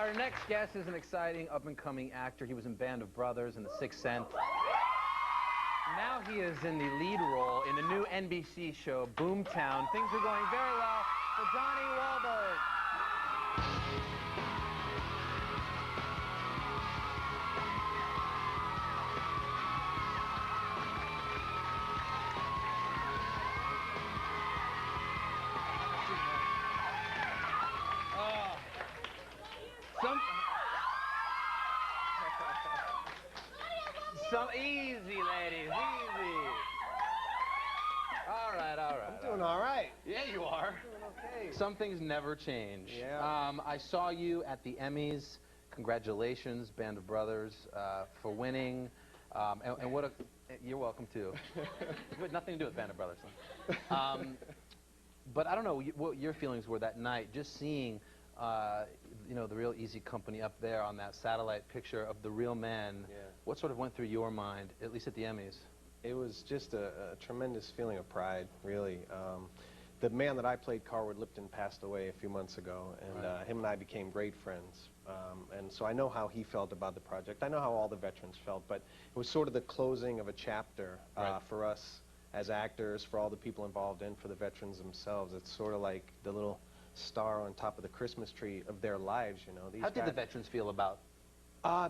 Our next guest is an exciting up-and-coming actor. He was in Band of Brothers and The Sixth Sense. Now he is in the lead role in the new NBC show, Boomtown. Things are going very well for Donnie Wahlberg. Easy, ladies, easy. All right. I'm doing all right. Yeah, you are. I'm doing okay. Some things never change. Yeah. I saw you at the Emmys. Congratulations, Band of Brothers, for winning. And what a... You're welcome, too. But nothing to do with Band of Brothers. But I don't know what your feelings were that night, just seeing... you know, the real Easy Company up there on that satellite picture of the real men. Yeah. What sort of went through your mind, at least at the Emmys? It was just a tremendous feeling of pride, really. The man that I played, Carwood Lipton, passed away a few months ago, and right. Him and I became great friends. And so I know how he felt about the project. I know how all the veterans felt, but it was sort of the closing of a chapter right. for us as actors, for all the people involved, and for the veterans themselves. It's sort of like the little star on top of the Christmas tree of their lives, you know. How did the veterans feel about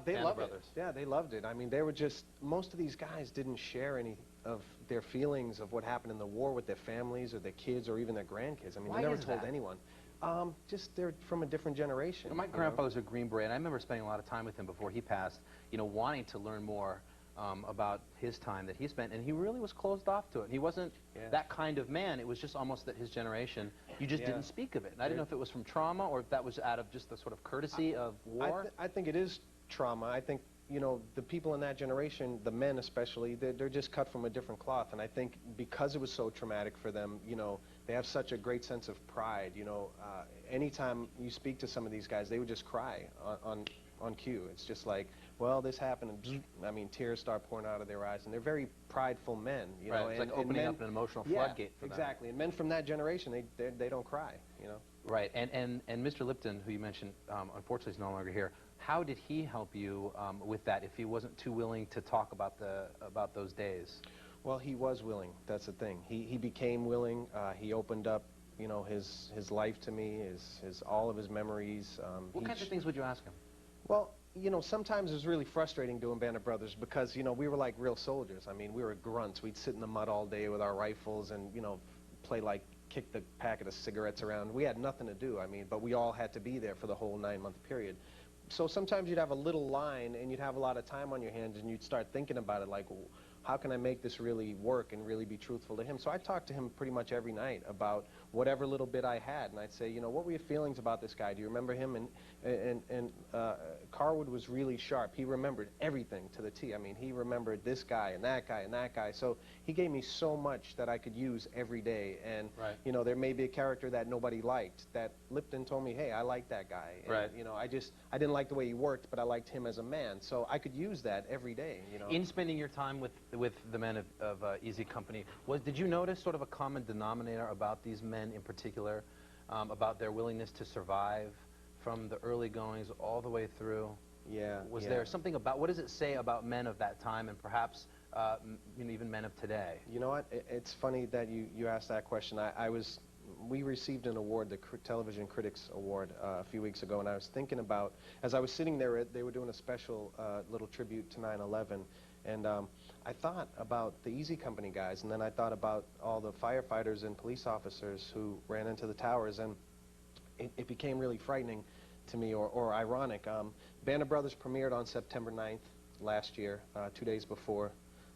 they loved Brothers? it. Yeah, they loved it. I mean, they were just, most of these guys didn't share any of their feelings of what happened in the war with their families or their kids or even their grandkids. I mean, Why they never is told that? anyone. Just they're from a different generation. Well, my grandpa was a Green Beret, and I remember spending a lot of time with him before he passed, you know, wanting to learn more about his time that he spent, and he really was closed off to it. He wasn't that kind of man. It was just almost that his generation, you just didn't speak of it. And I didn't know if it was from trauma or if that was out of just the sort of courtesy of war. I think it is trauma. I think, you know, the people in that generation, the men especially, they're just cut from a different cloth. And I think because it was so traumatic for them, you know, they have such a great sense of pride. You know, anytime you speak to some of these guys, they would just cry on cue. It's just like, well, this happened, and I mean, tears start pouring out of their eyes, and they're very prideful men, you know. It's like opening up an emotional floodgate for them. Exactly. And men from that generation, they don't cry, you know. Right. And Mr. Lipton, who you mentioned, unfortunately is no longer here. How did he help you with that, if he wasn't too willing to talk about those days? Well, he was willing. That's the thing. He became willing. He opened up, you know, his life to me, his all of his memories. What kinds of things would you ask him? Well, you know, sometimes it was really frustrating doing Band of Brothers because, you know, we were like real soldiers. I mean, we were grunts. We'd sit in the mud all day with our rifles and, you know, play like kick the packet of cigarettes around. We had nothing to do, I mean, but we all had to be there for the whole 9-month period. So sometimes you'd have a little line and you'd have a lot of time on your hands and you'd start thinking about it like, well, how can I make this really work and really be truthful to him? So I talked to him pretty much every night about whatever little bit I had, and I'd say, you know, what were your feelings about this guy? Do you remember him? And Carwood was really sharp. He remembered everything to the T. I mean, he remembered this guy and that guy and that guy. So he gave me so much that I could use every day. And, you know, there may be a character that nobody liked that Lipton told me, hey, I like that guy. And, you know, I didn't like the way he worked, but I liked him as a man. So I could use that every day, you know. In spending your time with the men of Easy Company, did you notice sort of a common denominator about these men in particular, about their willingness to survive from the early goings all the way through? Yeah. Was there something about, what does it say about men of that time and perhaps you know, even men of today? You know what, it's funny that you asked that question. We received an award, the Television Critics Award, a few weeks ago, and I was thinking about, as I was sitting there, they were doing a special little tribute to 9/11, and I thought about the Easy Company guys, and then I thought about all the firefighters and police officers who ran into the towers, and it became really frightening to me, or ironic. Band of Brothers premiered on September 9th last year, 2 days before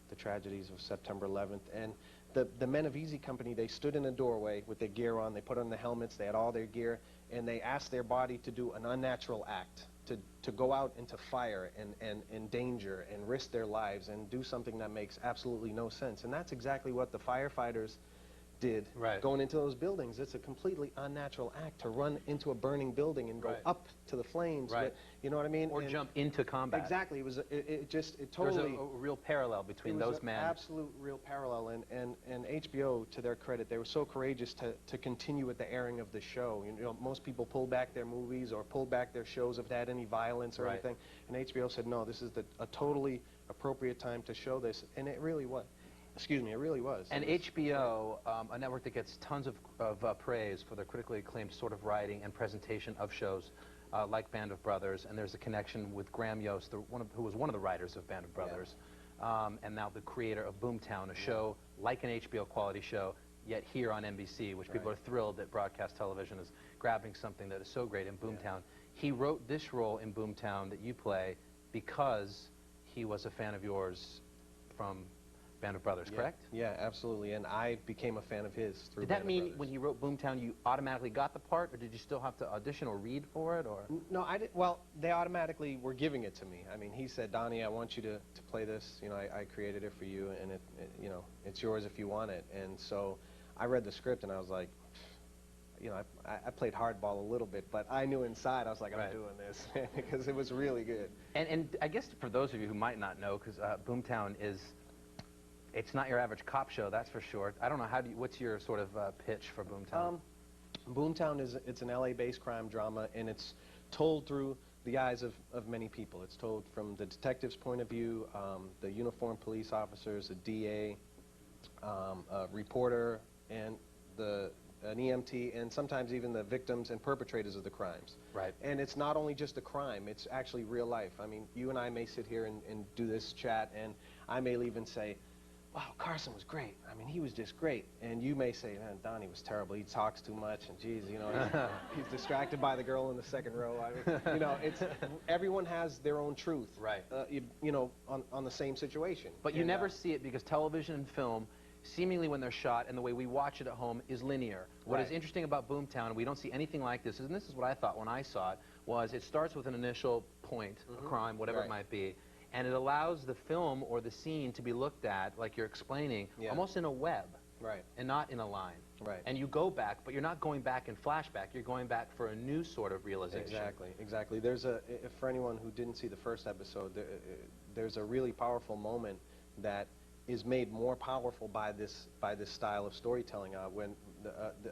the tragedies of September 11th, and the men of Easy Company, they stood in a doorway with their gear on, they put on the helmets, they had all their gear, and they asked their body to do an unnatural act, to go out into fire and danger and risk their lives and do something that makes absolutely no sense. And that's exactly what the firefighters did Right. going into those buildings. It's a completely unnatural act to run into a burning building and go Right. up to the flames. Right. You know what I mean? Or And jump into combat. exactly. It was it There's totally. a real parallel between those men. Absolute real parallel, and HBO, to their credit, they were so courageous to continue with the airing of the show. You know, most people pull back their movies or pull back their shows if it had any violence or Right. anything, and HBO said, no, this is a totally appropriate time to show this, and it really was. Excuse me, it really was. And HBO, a network that gets tons of praise for their critically acclaimed sort of writing and presentation of shows like Band of Brothers, and there's a connection with Graham Yost, who was one of the writers of Band of Brothers, and now the creator of Boomtown, a show like an HBO quality show, yet here on NBC, which people are thrilled that broadcast television is grabbing something that is so great in Boomtown. He wrote this role in Boomtown that you play because he was a fan of yours from Band of Brothers, correct? Yeah, absolutely, and I became a fan of his through Did that Band of mean Brothers. when he wrote Boomtown you automatically got the part, or did you still have to audition or read for it, or? No, I did. Well, they automatically were giving it to me. I mean, he said, Donnie, I want you to play this. You know, I created it for you, and you know, it's yours if you want it. And so I read the script, and I was like, you know, I played hardball a little bit, but I knew inside, I was like, I'm doing this, because it was really good. And I guess for those of you who might not know, because Boomtown is, it's not your average cop show, that's for sure. I don't know, what's your sort of pitch for Boomtown? Boomtown it's an LA-based crime drama, and it's told through the eyes of many people. It's told from the detective's point of view, the uniformed police officers, a DA, a reporter, and an EMT, and sometimes even the victims and perpetrators of the crimes. Right. And it's not only just a crime, it's actually real life. I mean, you and I may sit here and do this chat, and I may even say, wow, Carson was great. I mean, he was just great. And you may say, man, Donnie was terrible. He talks too much, and geez, you know, he's distracted by the girl in the second row. I mean, you know, everyone has their own truth. Right. You know, on the same situation. But you never see it because television and film, seemingly when they're shot and the way we watch it at home, is linear. What is interesting about Boomtown, and we don't see anything like this, and this is what I thought when I saw it, was it starts with an initial point, a crime, whatever it might be, and it allows the film or the scene to be looked at, like you're explaining, almost in a web, and not in a line. And you go back, but you're not going back in flashback, you're going back for a new sort of realization. Exactly. There's for anyone who didn't see the first episode, there's a really powerful moment that is made more powerful by this style of storytelling. When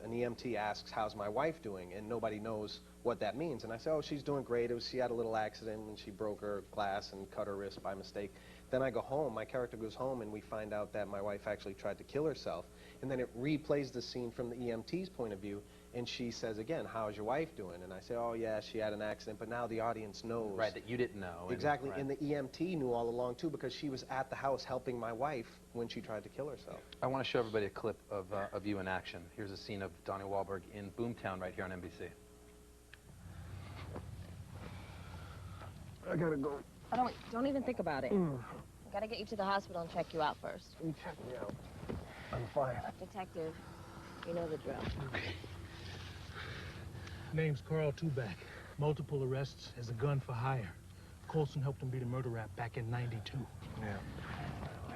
an EMT asks, how's my wife doing? And nobody knows what that means. And I say, oh, she's doing great. She had a little accident and she broke her glass and cut her wrist by mistake. Then I go home, my character goes home, and we find out that my wife actually tried to kill herself. And then it replays the scene from the EMT's point of view, and she says again, how's your wife doing? And I say, oh yeah, she had an accident, but now the audience knows. Right, that you didn't know. Exactly, and the EMT knew all along too, because she was at the house helping my wife when she tried to kill herself. I want to show everybody a clip of you in action. Here's a scene of Donnie Wahlberg in Boomtown right here on NBC. I gotta go. Oh, don't even think about it. I gotta get you to the hospital and check you out first. You check me out. I'm fine. Detective, you know the drill. Okay. Name's Carl Tuback. Multiple arrests as a gun for hire. Colson helped him beat a murder rap back in '92. Yeah.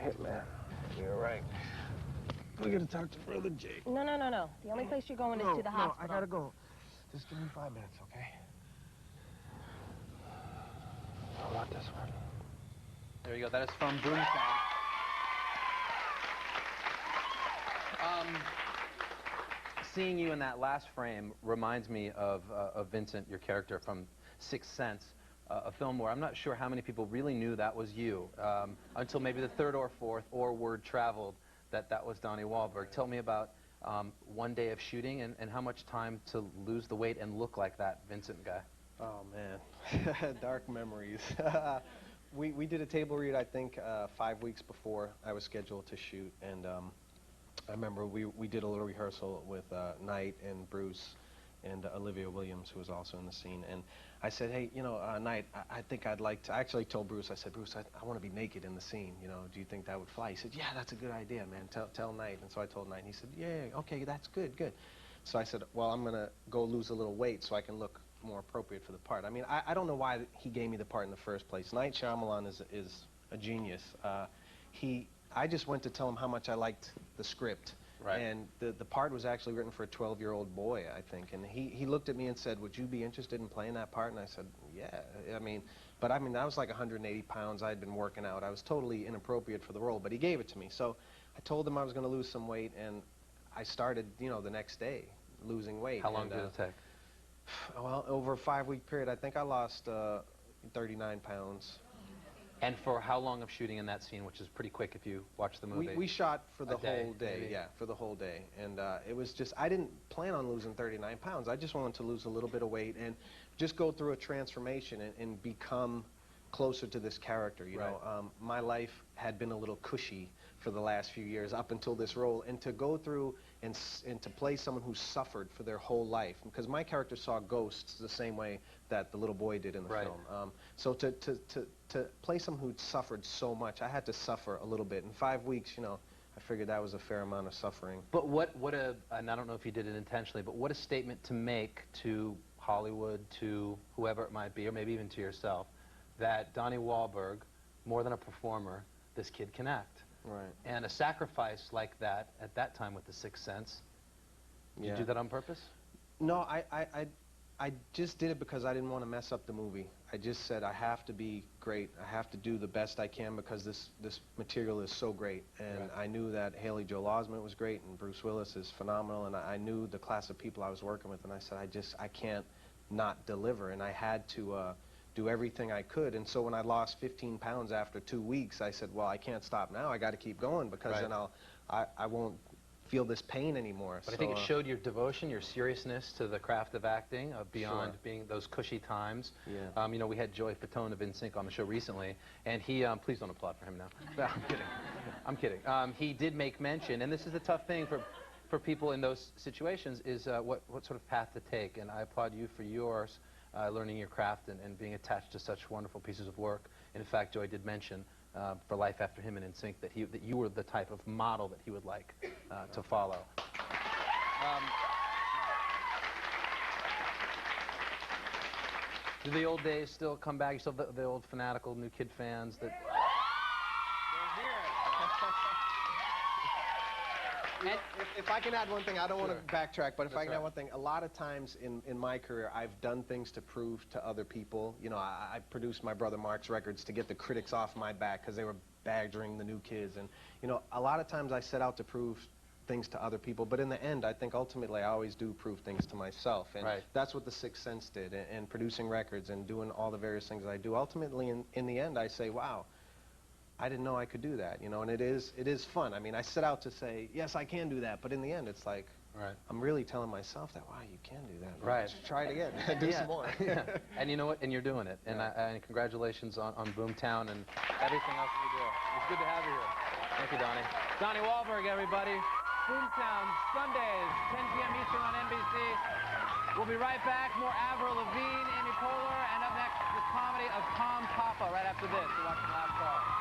Hitman. You're right. We gotta talk to Brother Jake. No. The only place you're going is to the hospital. No, I gotta go. Just give me 5 minutes, okay? I want this one. There you go. That is from Boomtown. Seeing you in that last frame reminds me of Vincent, your character from Sixth Sense, a film where I'm not sure how many people really knew that was you until maybe the third or fourth, or word traveled that was Donnie Wahlberg. Tell me about one day of shooting and how much time to lose the weight and look like that Vincent guy. Oh man, dark memories. We did a table read, I think, 5 weeks before I was scheduled to shoot, and I remember we did a little rehearsal with Knight and Bruce and Olivia Williams, who was also in the scene, and I said, hey, you know, Knight, I think I'd like to, I actually told Bruce, I said, Bruce, I want to be naked in the scene, you know, do you think that would fly? He said, yeah, that's a good idea, man, tell Knight. And so I told Knight, and he said, yeah, okay, that's good. So I said, well, I'm going to go lose a little weight so I can look more appropriate for the part. I mean, I don't know why he gave me the part in the first place. Night Shyamalan is a genius. I just went to tell him how much I liked the script, Right. And the part was actually written for a 12-year-old boy, I think. And he looked at me and said, "Would you be interested in playing that part?" And I said, "Yeah." I mean, I was like 180 pounds. I had been working out. I was totally inappropriate for the role, but he gave it to me. So I told him I was going to lose some weight, and I started, you know, the next day losing weight. How long did it take? Well, over a 5-week period, I think I lost 39 pounds. And for how long of shooting in that scene, which is pretty quick if you watch the movie? We shot for the day, whole day, maybe? yeah, for the whole day. And it was just, I didn't plan on losing 39 pounds. I just wanted to lose a little bit of weight and just go through a transformation and become closer to this character, you know. My life had been a little cushy for the last few years up until this role, and to go through and to play someone who suffered for their whole life, because my character saw ghosts the same way that the little boy did in the film. So to play someone who'd suffered so much, I had to suffer a little bit. In 5 weeks, you know, I figured that was a fair amount of suffering. But and I don't know if you did it intentionally, but what a statement to make to Hollywood, to whoever it might be, or maybe even to yourself, that Donnie Wahlberg, more than a performer, this kid can act. Right. And a sacrifice like that, at that time with The Sixth Sense, did you do that on purpose? No, I just did it because I didn't want to mess up the movie. I just said, I have to be great. I have to do the best I can because this material is so great. And I knew that Haley Joel Osment was great and Bruce Willis is phenomenal, and I knew the class of people I was working with, and I said, I can't not deliver, and I had to do everything I could. And so when I lost 15 pounds after 2 weeks, I said, well, I can't stop now. I got to keep going because then I won't feel this pain anymore. But I think it showed your devotion, your seriousness to the craft of acting, beyond being those cushy times. Yeah. You know, we had Joey Fatone of NSYNC on the show recently, and he, please don't applaud for him now. No, I'm kidding. I'm kidding. He did make mention, and this is the tough thing for people in those situations, is what sort of path to take. And I applaud you for yours, learning your craft and being attached to such wonderful pieces of work. And in fact, Joey did mention for Life After Him and NSYNC that you were the type of model that he would like to follow. Do the old days still come back? You still have the old fanatical New Kid fans that... If I can add one thing, I don't want to backtrack, but if I can add one thing, a lot of times in my career, I've done things to prove to other people. You know, I produced my brother Mark's records to get the critics off my back because they were badgering the new kids. And, you know, a lot of times I set out to prove things to other people, but in the end, I think ultimately I always do prove things to myself. And that's what The Sixth Sense did, and producing records and doing all the various things I do. Ultimately, in the end, I say, wow, I didn't know I could do that, you know, and it is fun. I mean, I set out to say, yes, I can do that, but in the end, it's like, I'm really telling myself that, wow, you can do that. Let's try it again. Do some more. And you know what? And you're doing it. And, and congratulations on Boomtown and everything else you do. It's good to have you here. Thank you, Donnie. Donnie Wahlberg, everybody. Boomtown, Sundays, 10 p.m. Eastern on NBC. We'll be right back. More Avril Lavigne, Amy Poehler, and up next, the comedy of Tom Papa right after this. You're watching Last Call.